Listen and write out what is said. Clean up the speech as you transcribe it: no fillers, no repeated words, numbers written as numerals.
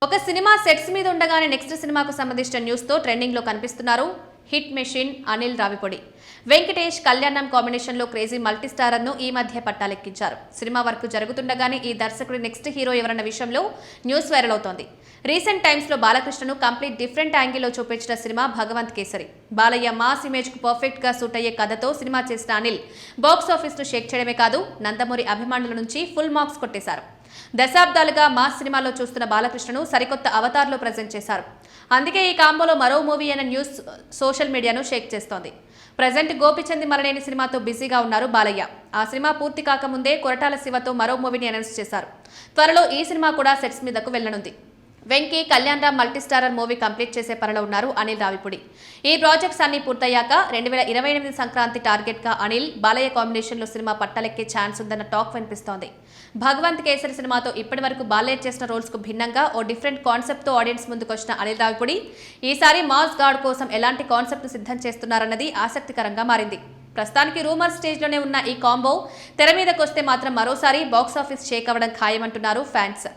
ఒక cinema sets మీద ఉండగానే నెక్స్ట్ సినిమాకు సంబంధించిన న్యూస్ తో ట్రెండింగ్ లో కనిపిస్తున్నారు హిట్ మెషిన్ అనిల్ రావిపూడి. వెంకటేష్ కళ్యాణం కాంబినేషన్ లో క్రేజీ మల్టీ స్టారర్ ను ఈ మధ్య పట్టాలెక్కించారు. సినిమా వర్క్ జరుగుతుండగానే ఈ దర్శకుడి నెక్స్ట్ హీరో ఎవరన్న విషయంలో న్యూస్ వైరల్ అవుతోంది. రీసెంట్ టైమ్స్ లో బాలకృష్ణను కంప్లీట్ డిఫరెంట్ యాంగిల్ లో చూపించిన cinema Bhagavanth Kesari. Balayya mass image కు పర్ఫెక్ట్ గా సూట్ అయ్యే కథతో సినిమా చేసిన అనిల్ బాక్స్ ఆఫీస్ ను షేక్ చేయడమే కాదు, నందమూరి అభిమానుల నుంచి ఫుల్ మార్క్స్ కొట్టేశారు. దశాబ్దాలుగా మాస్ సినిమాలో చూస్తున్న బాలకృష్ణను సరికొత్త అవతార్లో ప్రజెంట్ చేశారు. అందుకే ఈ కాంబోలో మరో మూవీ అనే న్యూస్ సోషల్ మీడియాను షేక్ చేస్తోంది. ప్రజెంట్ గోపిచంద్ మలనేని సినిమాతో బిజీగా ఉన్నారు బాలయ్య. ఆ సినిమా పూర్తి కాకముందే కొరటాల శివతో మరో మూవీని అనౌన్స్ చేశారు. త్వరలో ఈ సినిమా కూడా సెట్స్ మీదకు వెళ్లనుంది. Venky Kalyan Ram multistarrer movie complete చేసే పనిలో ఉన్నారు అనిల్ రావిపూడి. ఈ ప్రాజెక్ట్స్ అన్ని పూర్తయ్యాక 2028 సంక్రాంతి టార్గెట్ గా అనిల్ బాలయ్య కాంబినేషన్ లో సినిమా పట్టలెక్కే ఛాన్స్ ఉందన్న టాక్ వినిపిస్తోంది. భగవంత్ కేసరి సినిమాతో ఇప్పటి వరకు బాలయ్య చేసిన రోల్స్ కు భిన్నంగా ఓ డిఫరెంట్ కాన్సెప్ట్ తో ఆడియన్స్ ముందుకు వచ్చిన అనిల్ రావిపూడి ఈసారి మాస్ గాడ్ కోసం ఎలాంటి కాన్సెప్ట్ ను సిద్ధం చేస్తున్నారన్నది ఆసక్తికరంగా మారింది. ప్రస్తుతానికి రూమర్ స్టేజ్ లోనే ఉన్న ఈ కాంబో తెర మీదకొస్తే మాత్రం మరోసారి బాక్సాఫీస్ షేక్ అవ్వడం ఖాయమంటున్నారు ఫ్యాన్స్.